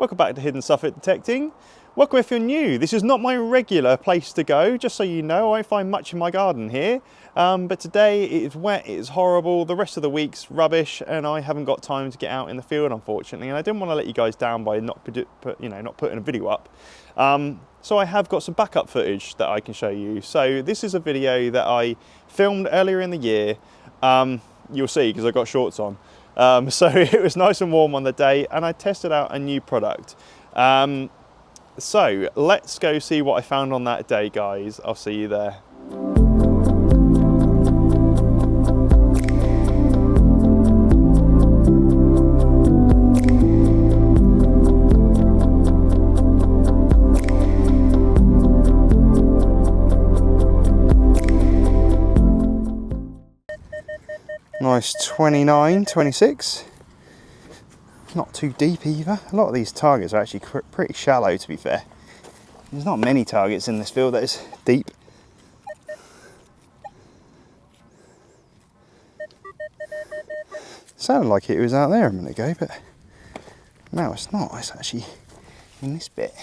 Welcome back to Hidden Suffolk Detecting. Welcome if you're new. This is not my regular place to go, just so you know. I won't find much in my garden here. But today it is wet, it is horrible, the rest of the week's rubbish, and I haven't got time to get out in the field, unfortunately. And I didn't want to let you guys down by not putting a video up. So I have got some backup footage that I can show you. So this is a video that I filmed earlier in the year. You'll see because I've got shorts on. So it was nice and warm on the day, and I tested out a new product. So let's go see what I found on that day, guys. I'll see you there. Nice 29, 26. Not too deep either. A lot of these targets are actually pretty shallow, to be fair. There's not many targets in this field that is deep. Sounded like it was out there a minute ago, but no, it's not. It's actually in this bit.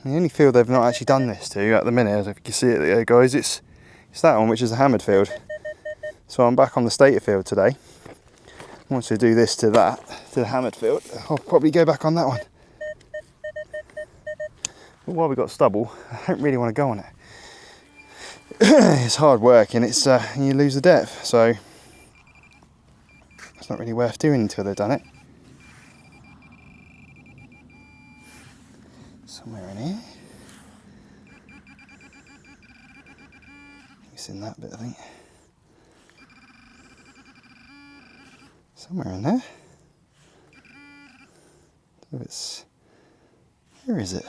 The only field they've not actually done this to at the minute, as if you can see it there, guys, it's that one, which is a hammered field. So I'm back on the stator field today. Once we do this to the hammered field, I'll probably go back on that one. But while we've got stubble, I don't really want to go on it. It's hard work, and it's you lose the depth, so it's not really worth doing until they've done it. Somewhere in here. It's in that bit, I think. Somewhere in there. Where is it?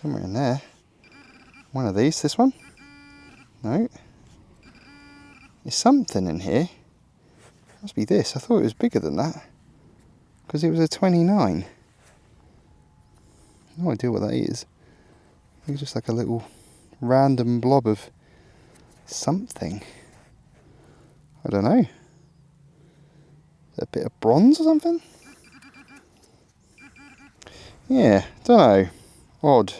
Somewhere in there. One of these, this one? No. There's something in here. Must be this. I thought it was bigger than that. Because it was a 29. No idea what that is. It's just like a little random blob of something. I don't know. A bit of bronze or something? Yeah, don't know. Odd.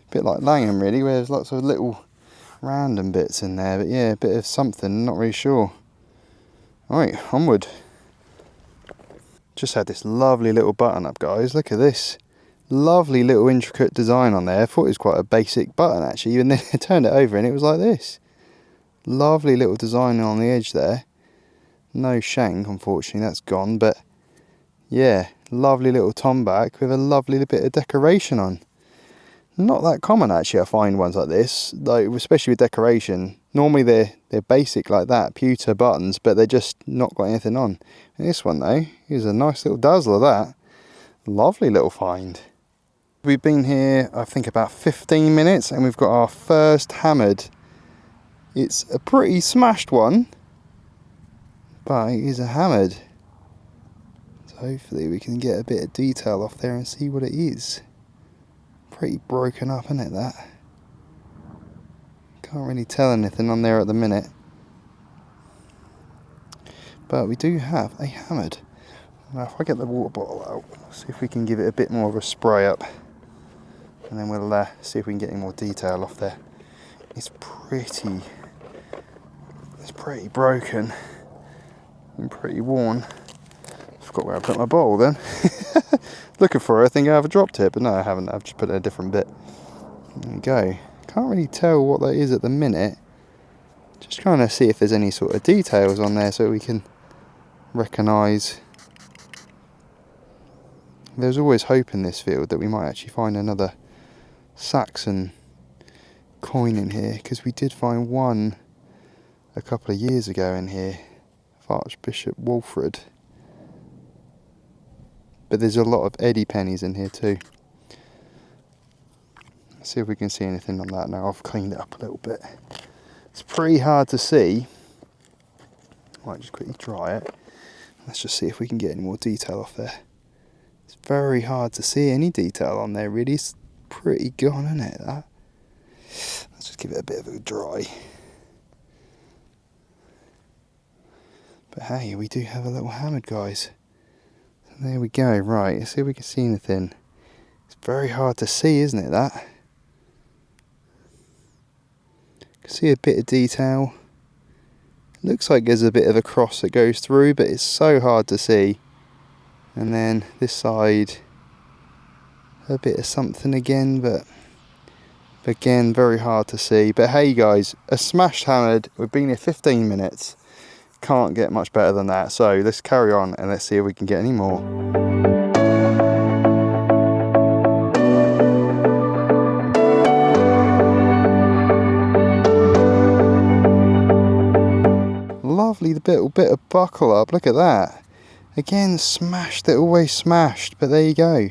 Bit like Langham really, where there's lots of little random bits in there. But yeah, a bit of something, not really sure. Alright, onward. Just had this lovely little button up, guys. Look at this. Lovely little intricate design on there. I thought it was quite a basic button actually, and then I turned it over and it was like this. Lovely little design on the edge there. No shank, unfortunately, that's gone, but yeah, lovely little tomback with a lovely bit of decoration on. Not that common actually, I find ones like this, like especially with decoration. Normally they're basic like that, pewter buttons, but they're just not got anything on. And this one though, is a nice little dazzle of that. Lovely little find. We've been here, I think, about 15 minutes, and we've got our first hammered. It's a pretty smashed one, but it is a hammered. So hopefully we can get a bit of detail off there and see what it is. Pretty broken up, isn't it, that? Can't really tell anything on there at the minute. But we do have a hammered. Now if I get the water bottle out, see if we can give it a bit more of a spray up. And then we'll see if we can get any more detail off there. It's pretty broken and pretty worn. Forgot where I put my bottle then. Looking for it, I think I've dropped it, but no I haven't, I've just put it in a different bit. There we go. Can't really tell what that is at the minute. Just trying to see if there's any sort of details on there so we can recognise. There's always hope in this field that we might actually find another Saxon coin in here, because we did find one a couple of years ago in here of Archbishop Walfrid. But there's a lot of Eddie pennies in here too. Let's see if we can see anything on that now. I've cleaned it up a little bit. It's pretty hard to see. I might just quickly dry it. Let's just see if we can get any more detail off there. It's very hard to see any detail on there really. It's pretty gone, isn't it, that? Let's just give it a bit of a dry. But hey, we do have a little hammered, guys. So there we go. Right, let's see if we can see anything. It's very hard to see, isn't it, that? Can see a bit of detail. Looks like there's a bit of a cross that goes through, but it's so hard to see. And then this side, a bit of something again, but again, very hard to see. But hey guys, a smashed hammered. We've been here 15 minutes. Can't get much better than that. So let's carry on and let's see if we can get any more. Lovely little bit of buckle up, look at that. Again, smashed, they're always smashed, but there you go.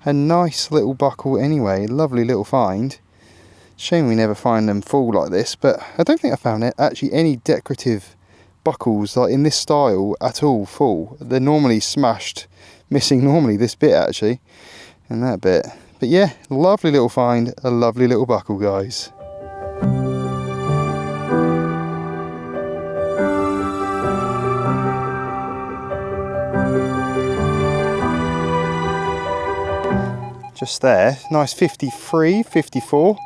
A nice little buckle anyway, lovely little find. Shame we never find them full like this, but I don't think I found it actually any decorative buckles like in this style at all full. They're normally smashed, missing normally this bit actually, and that bit. But yeah, lovely little find, a lovely little buckle, guys. Just there, nice 53, 54.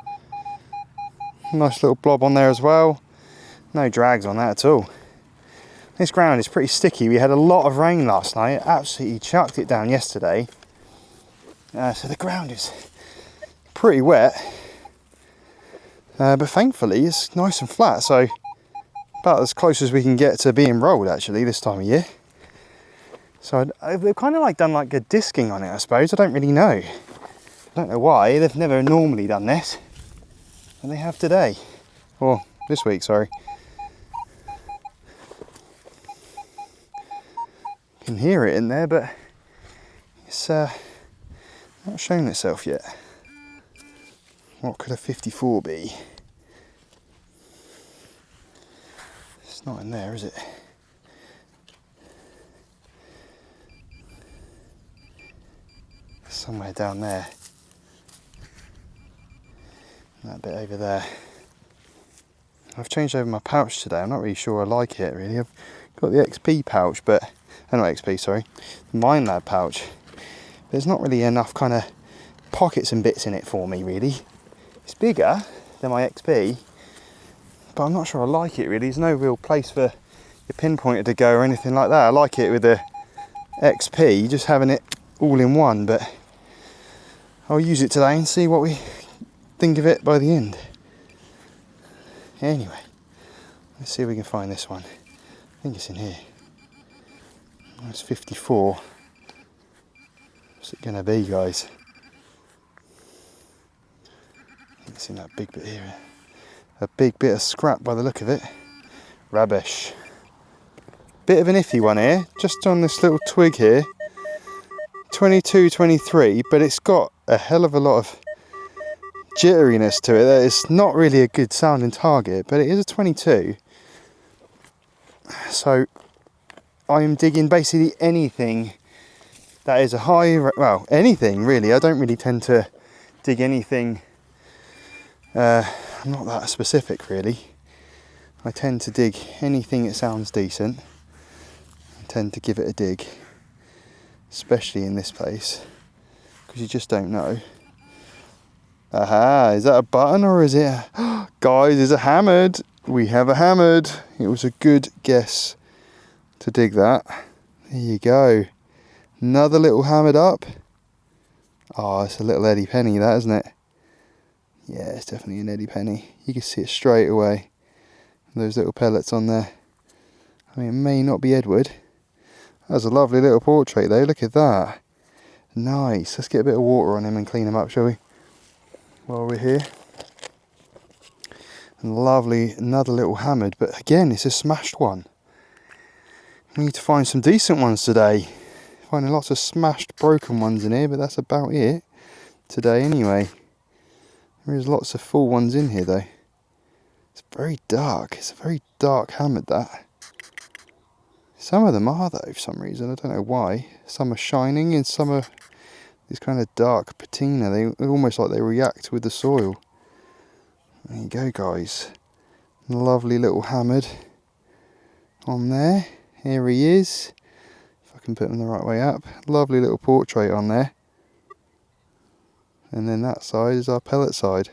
Nice little blob on there as well. No drags on that at all. This ground is pretty sticky. We had a lot of rain last night. Absolutely chucked it down yesterday. So the ground is pretty wet. But thankfully it's nice and flat. So about as close as we can get to being rolled actually this time of year. So they've kind of like done like a disking on it, I suppose. I don't really know. I don't know why. They've never normally done this. And they have today. Or this week, sorry. You can hear it in there, but it's not shown itself yet. What could a 54 be? It's not in there, is it? Somewhere down there. That bit over there. I've changed over my pouch today. I'm not really sure I like it really. I've got the XP pouch, but not XP, sorry, the Minelab pouch. There's not really enough kind of pockets and bits in it for me really. It's bigger than my XP, but I'm not sure I like it really. There's no real place for your pinpointer to go or anything like that. I like it with the XP, just having it all in one, but I'll use it today and see what we think of it by the end. Anyway, let's see if we can find this one. I think it's in here. That's 54. What's it going to be, guys? I think it's in that big bit here. A big bit of scrap by the look of it. Rubbish. Bit of an iffy one here, just on this little twig here. 22, 23, but it's got a hell of a lot of jitteriness to it. It's not really a good sounding target, but it is a 22. So I'm digging basically anything that is a high, well, anything really. I don't really tend to dig anything, I'm not that specific really. I tend to dig anything that sounds decent. I tend to give it a dig, especially in this place, because you just don't know. Aha, is that a button or is it guys, is it hammered? We have a hammered. It was a good guess to dig that. There you go. Another little hammered up. Oh, it's a little Eddie Penny that, isn't it? Yeah, it's definitely an Eddie Penny. You can see it straight away. Those little pellets on there. I mean, it may not be Edward. That's a lovely little portrait though, look at that. Nice, let's get a bit of water on him and clean him up, shall we? While we're here. And lovely, another little hammered, but again, it's a smashed one. We need to find some decent ones today. Finding lots of smashed, broken ones in here, but that's about it today anyway. There is lots of full ones in here though. It's very dark, it's a very dark hammered that. Some of them are though for some reason, I don't know why. Some are shining and some are this kind of dark patina. They almost like they react with the soil. There you go, guys. Lovely little hammered on there. Here he is. If I can put him the right way up. Lovely little portrait on there. And then that side is our pellet side.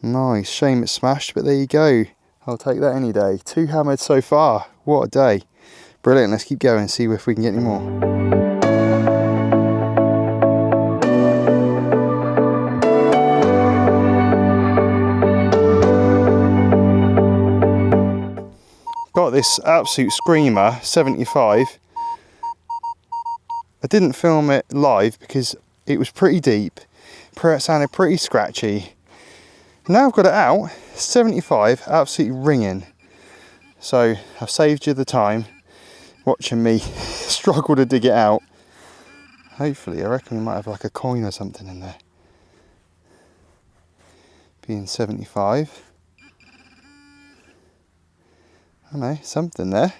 Nice. Shame it's smashed, but there you go. I'll take that any day. 2 hammered so far. What a day. Brilliant. Let's keep going and see if we can get any more. Got this absolute screamer, 75. I didn't film it live because it was pretty deep. It sounded pretty scratchy. Now I've got it out, 75, absolutely ringing. So I've saved you the time watching me struggle to dig it out. Hopefully, I reckon we might have like a coin or something in there. Being 75. I know, something there.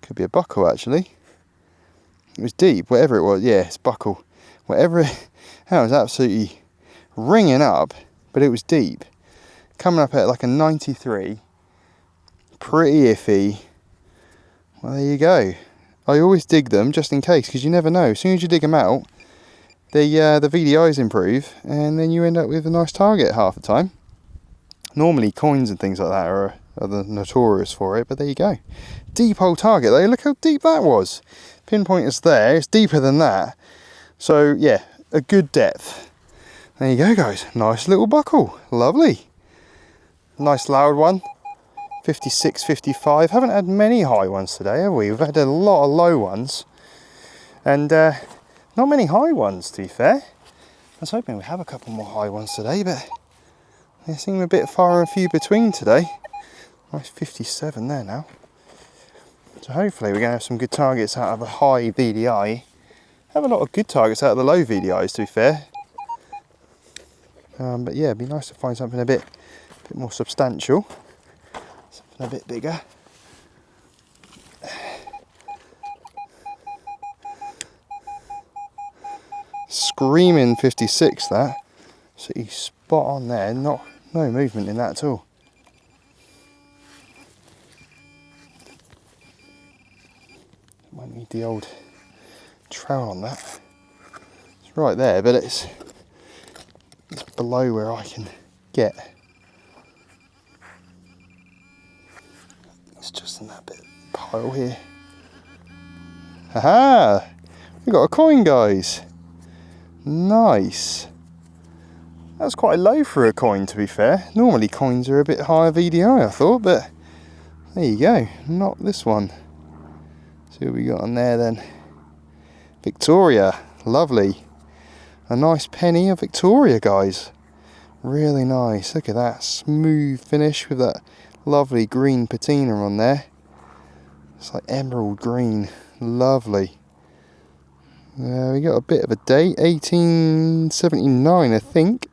Could be a buckle actually. It was deep, whatever it was. Yeah, it's buckle. Whatever it, that was absolutely ringing up, but it was deep. Coming up at like a 93. Pretty iffy. Well, there you go. I always dig them just in case, because you never know. As soon as you dig them out, the VDIs improve, and then you end up with a nice target half the time. Normally coins and things like that are the notorious for it, but there you go. Deep old target though, look how deep that was. Pinpointer's there, it's deeper than that. So yeah, a good depth. There you go guys, nice little buckle, lovely. Nice loud one, 56, 55. Haven't had many high ones today, have we? We've had a lot of low ones. And not many high ones to be fair. I was hoping we'd have a couple more high ones today, but they seem a bit far and few between today. Nice 57 there now. So hopefully we're going to have some good targets out of a high VDI. Have a lot of good targets out of the low VDIs to be fair. But yeah, it'd be nice to find something a bit more substantial. Something a bit bigger. Screaming 56 that. So he's spot on there, no movement in that at all. Might need the old trowel on that. It's right there, but it's below where I can get. It's just in that bit pile here. Haha! We got a coin, guys. Nice. That's quite low for a coin, to be fair. Normally coins are a bit higher VDI, I thought, but there you go. Not this one. See what we got on there then. Victoria, lovely. A nice penny of Victoria, guys. Really nice. Look at that smooth finish with that lovely green patina on there. It's like emerald green. Lovely. We got a bit of a date, 1879, I think.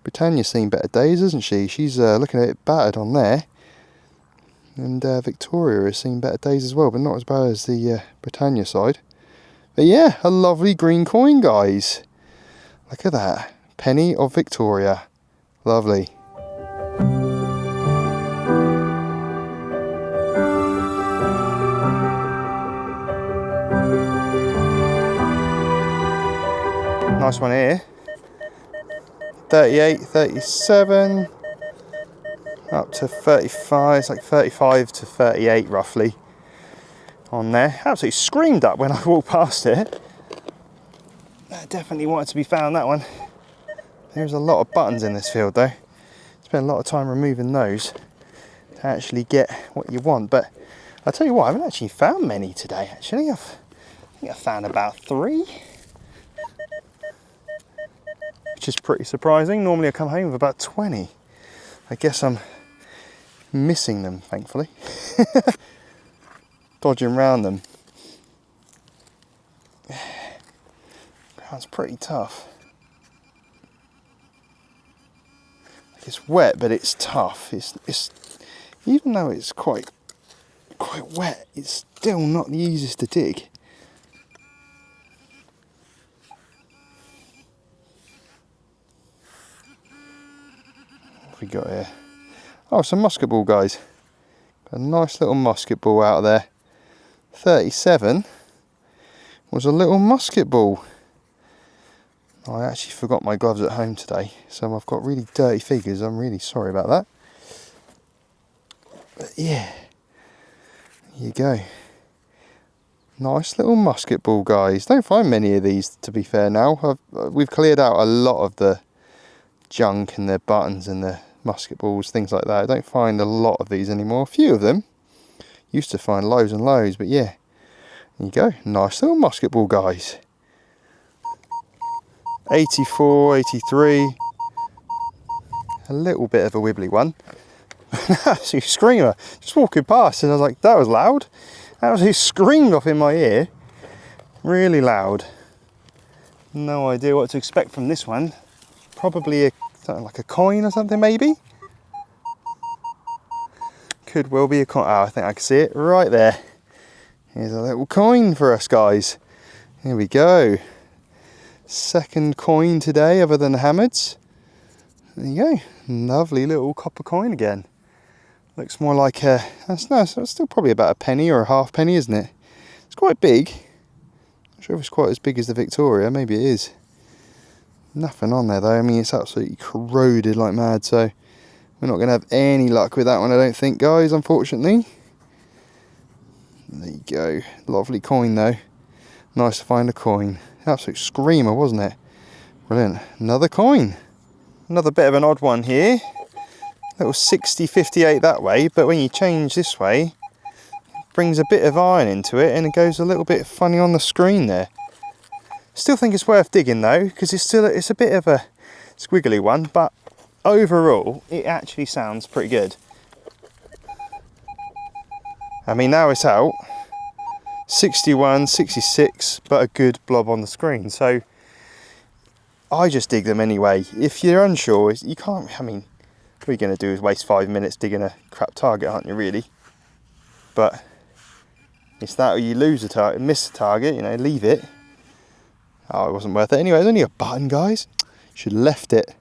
Britannia's seen better days, hasn't she? She's looking a bit battered on there. And Victoria has seen better days as well, but not as bad as the Britannia side. But yeah, a lovely green coin, guys. Look at that. Penny of Victoria. Lovely. Nice one here. 38, 37. Up to 35, it's like 35 to 38 roughly on there. Absolutely screamed up when I walked past it. That definitely wanted to be found, that one. There's a lot of buttons in this field though. Spent a lot of time removing those to actually get what you want. But I'll tell you what, I haven't actually found many today actually. I think I found about 3. Which is pretty surprising. Normally I come home with about 20. I guess I'm missing them, thankfully. Dodging around them. That's pretty tough. It's wet, but it's tough. It's even though it's quite wet, it's still not the easiest to dig. What have we got here? Oh, some musket ball, guys. Got a nice little musket ball out of there. 37 was a little musket ball. I actually forgot my gloves at home today, so I've got really dirty fingers. I'm really sorry about that. But yeah, here you go. Nice little musket ball, guys. Don't find many of these, to be fair, now. We've cleared out a lot of the junk and the buttons and the musket balls, things like that. I don't find a lot of these anymore. A few of them. Used to find loads and loads, but yeah. There you go. Nice little musket ball, guys. 84, 83. A little bit of a wibbly one. Absolute screamer. Just walking past and I was like, that was loud. Absolutely screamed off in my ear. Really loud. No idea what to expect from this one. Probably something like a coin or something, maybe. Could well be a coin. Oh, I think I can see it right there. Here's a little coin for us, guys. Here we go. Second coin today, other than the hammers. There you go. Lovely little copper coin again. Looks more like a. That's nice. It's still probably about a penny or a half penny, isn't it? It's quite big. Not sure if it's quite as big as the Victoria. Maybe it is. Nothing on there though. I mean, it's absolutely corroded like mad. So we're not going to have any luck with that one, I don't think, guys. Unfortunately. There you go. Lovely coin though. Nice to find a coin. Absolute screamer, wasn't it? Brilliant. Another coin. Another bit of an odd one here. Little 6058 that way, but when you change this way, it brings a bit of iron into it and it goes a little bit funny on the screen there. Still think it's worth digging though, because it's a bit of a squiggly one, but overall it actually sounds pretty good. I mean, now it's out. 61, 66, but a good blob on the screen. So I just dig them anyway. If you're unsure, you can't, I mean, what you're going to do is waste 5 minutes digging a crap target, aren't you, really? But it's that or you lose a target, miss a target, you know, leave it. Oh, it wasn't worth it anyway. It's only a button, guys. Should have left it.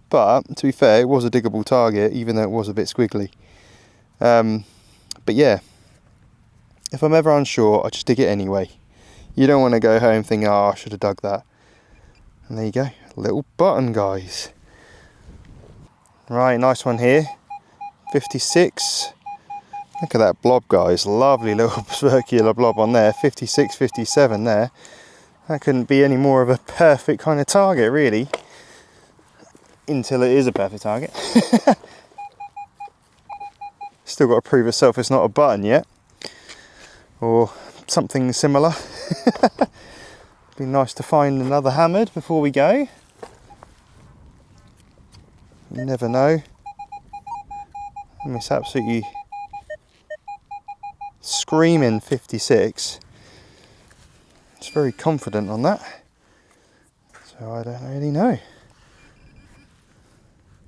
But to be fair, it was a diggable target, even though it was a bit squiggly. But yeah, if I'm ever unsure, I just dig it anyway. You don't want to go home thinking, oh, I should have dug that. And there you go, little button, guys. Right, nice one here. 56. Look at that blob, guys. Lovely little circular blob on there. 56, 57 there. That couldn't be any more of a perfect kind of target, really. Until it is a perfect target. Still got to prove itself it's not a button yet. Or something similar. Be nice to find another hammered before we go. You never know. I mean, it's absolutely screaming 56. It's very confident on that. So I don't really know.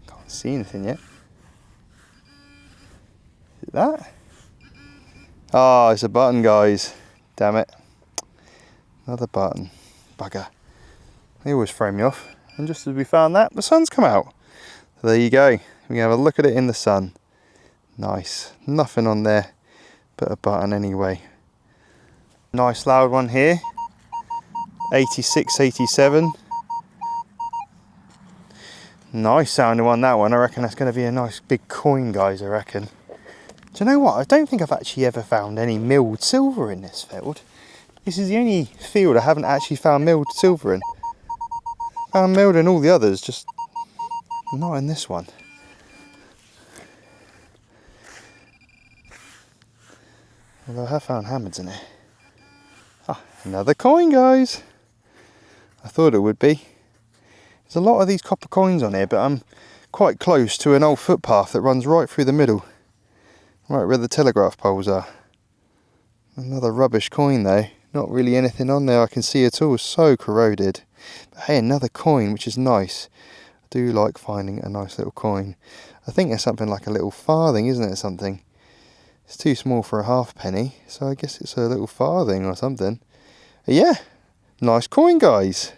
Can't see anything yet. Is it that? Oh, it's a button, guys. Damn it. Another button. Bugger. They always throw me off. And just as we found that, the sun's come out. So there you go. We can have a look at it in the sun. Nice. Nothing on there but a button anyway. Nice loud one here. 86, 87. Nice sounding one, that one. I reckon that's going to be a nice big coin, guys, I reckon. Do you know what? I don't think I've actually ever found any milled silver in this field. This is the only field I haven't actually found milled silver in. Found milled in all the others, just not in this one. Although I have found hammers in it. Ah, another coin, guys. I thought it would be. There's a lot of these copper coins on here, but I'm quite close to an old footpath that runs right through the middle. Right where the telegraph poles are. Another rubbish coin though. Not really anything on there I can see at all. So corroded. But hey, another coin, which is nice. I do like finding a nice little coin. I think it's something like a little farthing, isn't it? Something. It's too small for a halfpenny, so I guess it's a little farthing or something. But yeah, nice coin, guys.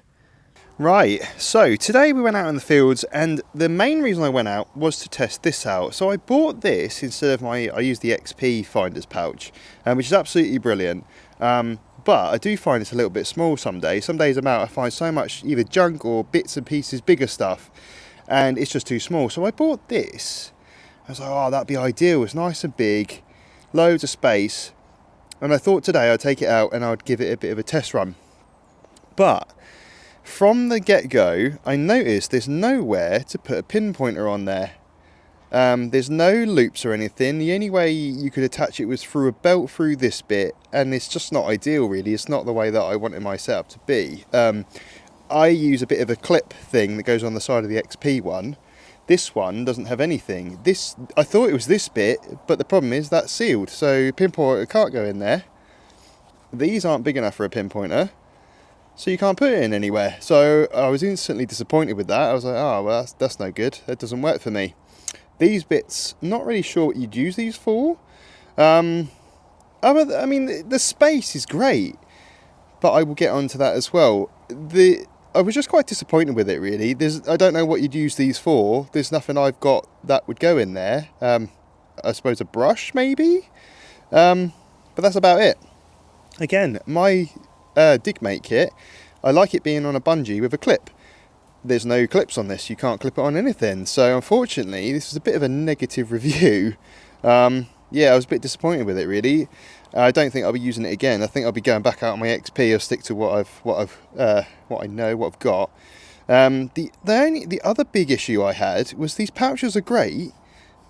Right, so today we went out in the fields, and the main reason I went out was to test this out. So I bought this instead of I used the XP finder's pouch, which is absolutely brilliant. But I do find it's a little bit small some days. Some days I'm out, I find so much either junk or bits and pieces, bigger stuff, and it's just too small. So I bought this. I was like, oh, that'd be ideal. It's nice and big, loads of space. And I thought today I'd take it out and I'd give it a bit of a test run. But from the get-go, I noticed there's nowhere to put a pinpointer on there. There's no loops or anything. The only way you could attach it was through a belt through this bit, and it's just not ideal really. It's not the way that I wanted my setup to be. I use a bit of a clip thing that goes on the side of the XP one. This one doesn't have anything. I thought it was this bit, but the problem is that's sealed, so pinpointer can't go in there. These aren't big enough for a pinpointer, so you can't put it in anywhere. So I was instantly disappointed with that. I was like, oh, well, that's no good. That doesn't work for me. These bits, not really sure what you'd use these for. I mean, the space is great, but I will get onto that as well. I was just quite disappointed with it, really. I don't know what you'd use these for. There's nothing I've got that would go in there. I suppose a brush, maybe? But that's about it. Again, my Digmate kit, I like it being on a bungee with a clip. There's no clips on this. You can't clip it on anything. So unfortunately, this is a bit of a negative review. Yeah, I was a bit disappointed with it, really. I don't think I'll be using it again. I think I'll be going back out on my XP. I'll stick to what I know, what I've got. The other big issue I had was these pouches are great,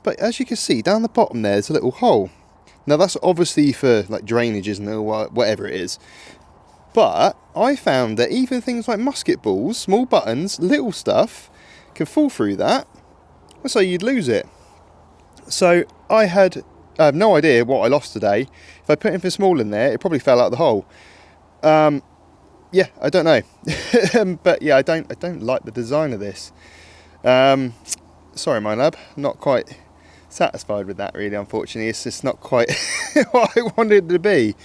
but as you can see down the bottom there's a little hole. Now that's obviously for like drainages and whatever it is. But I found that even things like musket balls, small buttons, little stuff, can fall through that. So you'd lose it. So I have no idea what I lost today. If I put anything small in there, it probably fell out the hole. Yeah, I don't know. But yeah, I don't like the design of this. Sorry, Minelab, not quite satisfied with that, really. Unfortunately, it's just not quite what I wanted it to be.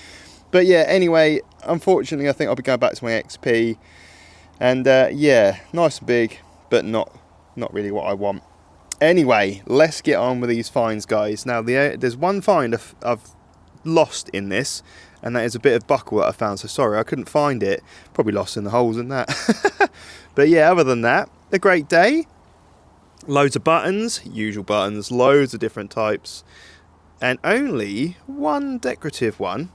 But yeah, anyway, unfortunately, I think I'll be going back to my XP. And yeah, nice and big, but not really what I want. Anyway, let's get on with these finds, guys. Now, there's one find I've lost in this, and that is a bit of buckle that I found. So sorry, I couldn't find it. Probably lost in the holes in that. But yeah, other than that, a great day. Loads of buttons, usual buttons, loads of different types. And only one decorative one,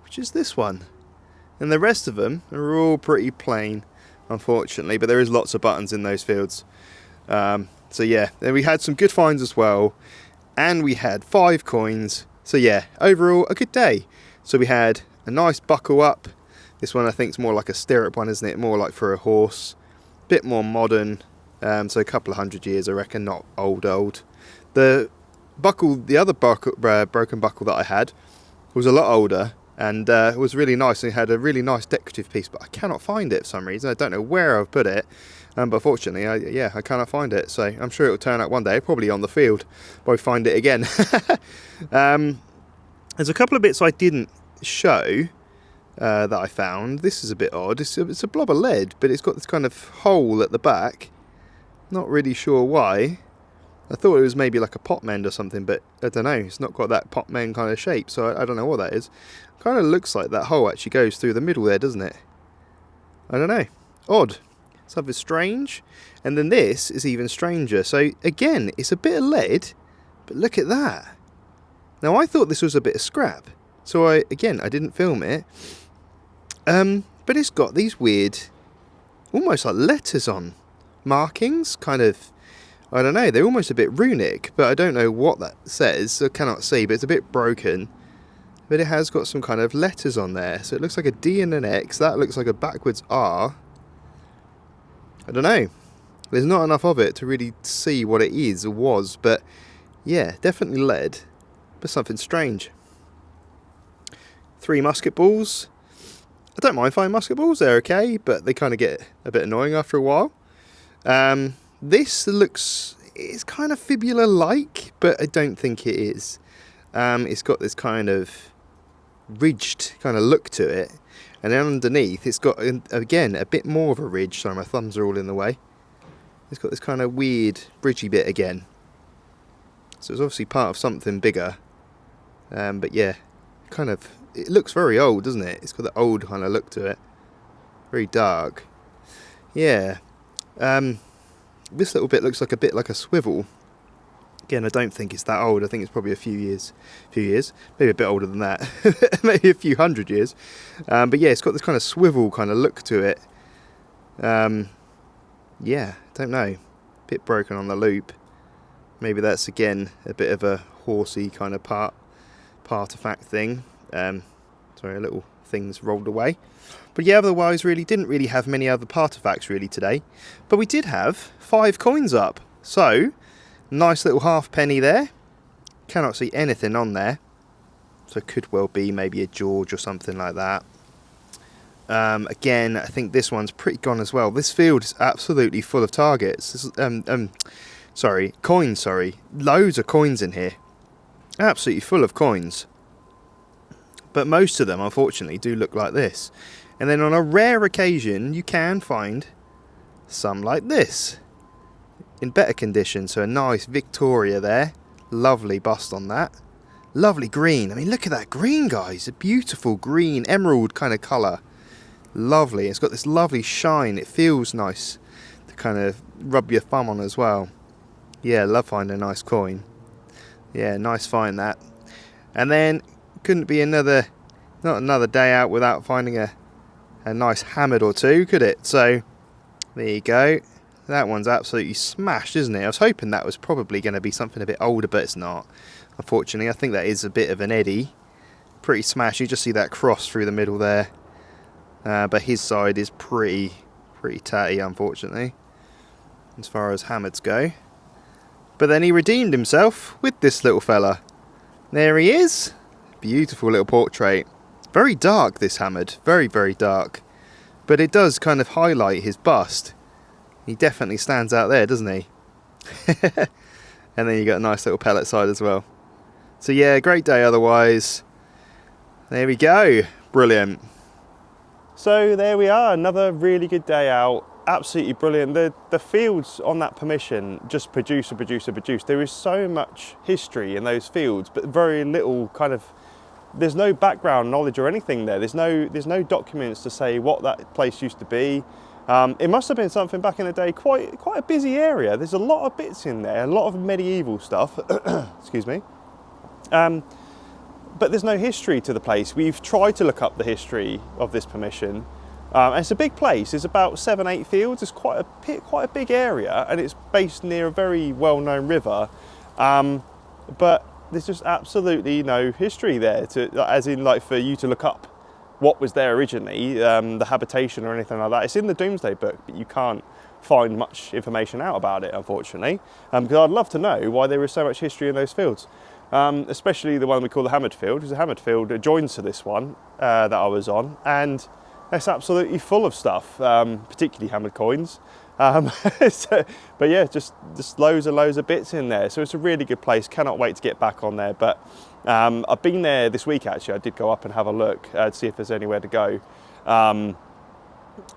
which is this one. And the rest of them are all pretty plain, unfortunately. But there is lots of buttons in those fields. So yeah, then we had some good finds as well. And we had 5 coins. So yeah, overall, a good day. So we had a nice buckle up. This one I think is more like a stirrup one, isn't it? More like for a horse. Bit more modern. So a couple of 100 years, I reckon, not old. The other broken buckle that I had was a lot older. And it was really nice. It had a really nice decorative piece, but I cannot find it for some reason. I don't know where I've put it. But fortunately, I cannot find it. So I'm sure it'll turn up one day, probably on the field, but I find it again. There's a couple of bits I didn't show that I found. This is a bit odd. It's a blob of lead, but it's got this kind of hole at the back. Not really sure why. I thought it was maybe like a pot mend or something, but I don't know. It's not got that pot mend kind of shape, so I don't know what that is. Kind of looks like that hole actually goes through the middle there, doesn't it? I don't know. Odd. Something strange. And then this is even stranger. So again, it's a bit of lead, but look at that. Now I thought this was a bit of scrap, so I didn't film it. But it's got these weird, almost like letters on, markings, kind of. I don't know, they're almost a bit runic, but I don't know what that says. I cannot see, but it's a bit broken. But it has got some kind of letters on there. So it looks like a D and an X. That looks like a backwards R. I don't know. There's not enough of it to really see what it is or was. But yeah, definitely lead. But something strange. 3 musket balls. I don't mind finding musket balls. They're okay, but they kind of get a bit annoying after a while. This looks, it's kind of fibula-like, but I don't think it is. It's got this kind of ridged kind of look to it. And then underneath, it's got, again, a bit more of a ridge. Sorry, my thumbs are all in the way. It's got this kind of weird bridgy bit again. So it's obviously part of something bigger. But yeah, kind of, it looks very old, doesn't it? It's got the old kind of look to it. Very dark. Yeah. This little bit looks like a bit like a swivel. Again, I don't think it's that old. I think it's probably a few years, maybe a bit older than that, maybe a few hundred years. But yeah, it's got this kind of swivel kind of look to it. Yeah, don't know. Bit broken on the loop. Maybe that's again a bit of a horsey kind of artifact thing. Sorry, a little things rolled away. But yeah, otherwise really didn't really have many other artifacts really today. But we did have 5 coins up. So nice little halfpenny there. Cannot see anything on there. So it could well be maybe a George or something like that. Again, I think this one's pretty gone as well. This field is absolutely full of targets. Coins, sorry. Loads of coins in here. Absolutely full of coins. But most of them, unfortunately, do look like this. And then on a rare occasion, you can find some like this. In better condition, so a nice Victoria there. Lovely bust on that. Lovely green. I mean, look at that green, guys. A beautiful green, emerald kind of colour. Lovely. It's got this lovely shine. It feels nice to kind of rub your thumb on as well. Yeah, love finding a nice coin. Yeah, nice find that. And then, couldn't be not another day out without finding a nice hammered or two, could it? So, there you go. That one's absolutely smashed, isn't it? I was hoping that was probably going to be something a bit older, but it's not. Unfortunately, I think that is a bit of an eddy. Pretty smashed. You just see that cross through the middle there. But his side is pretty tatty, unfortunately, as far as hammereds go. But then he redeemed himself with this little fella. There he is. Beautiful little portrait. Very dark, this hammered. Very, very dark. But it does kind of highlight his bust. He definitely stands out there, doesn't he? And then you got a nice little pellet side as well. So yeah, great day otherwise. There we go. Brilliant. So there we are, another really good day out. Absolutely brilliant. The fields on that permission just produce. There is so much history in those fields, but very little kind of, there's no background knowledge or anything there. There's no documents to say what that place used to be. It must have been something back in the day, quite a busy area. There's a lot of bits in there, a lot of medieval stuff. Excuse me. But there's no history to the place. We've tried to look up the history of this permission. And it's a big place. It's about 7-8 fields. It's quite a big area, and it's based near a very well-known river. But there's just absolutely no history there, as in like for you to look up what was there originally, the habitation or anything like that. It's in the Domesday Book, but you can't find much information out about it, unfortunately. Because I'd love to know why there is so much history in those fields. Especially the one we call the hammered field, because the hammered field adjoins to this one that I was on, and it's absolutely full of stuff, particularly hammered coins. But yeah, just loads of bits in there. So it's a really good place. Cannot wait to get back on there. But I've been there this week actually. I did go up and have a look to see if there's anywhere to go.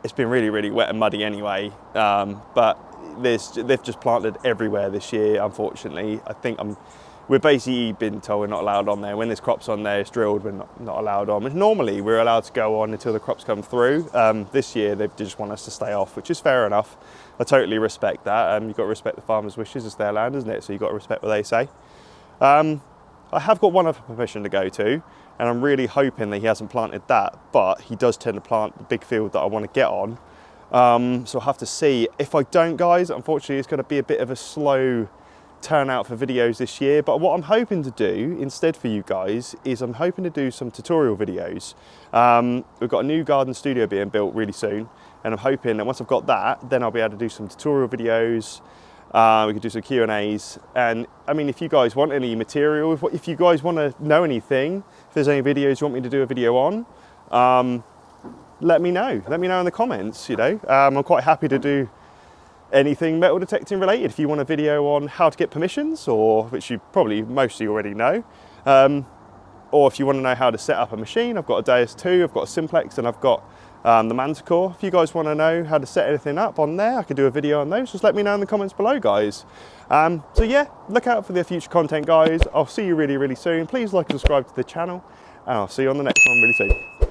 It's been really wet and muddy anyway. But they've just planted everywhere this year. Unfortunately, I think we're basically been told we're not allowed on there. When there's crops on there, it's drilled, we're not allowed on. But normally we're allowed to go on until the crops come through. This year they just want us to stay off, which is fair enough. I totally respect that. You've got to respect the farmer's wishes. It's their land, isn't it? So you've got to respect what they say. I have got one other permission to go to, and I'm really hoping that he hasn't planted that, but he does tend to plant the big field that I want to get on. So I'll have to see. If I don't, guys, unfortunately it's going to be a bit of a slow turnout for videos this year, but what I'm hoping to do instead for you guys is I'm hoping to do some tutorial videos. We've got a new garden studio being built really soon, and I'm hoping that once I've got that, then I'll be able to do some tutorial videos. We could do some Q&As, and I mean, if you guys want any material, if you guys want to know anything, if there's any videos you want me to do a video on, let me know in the comments. You know, I'm quite happy to do anything metal detecting related. If you want a video on how to get permissions, or which you probably mostly already know, or if you want to know how to set up a machine, I've got a Deus 2, I've got a Simplex, and I've got the Manticore. If you guys want to know how to set anything up on there, I could do a video on those. Just let me know in the comments below, guys. So yeah, look out for the future content, guys. I'll see you really, really soon. Please like and subscribe to the channel, and I'll see you on the next one really soon.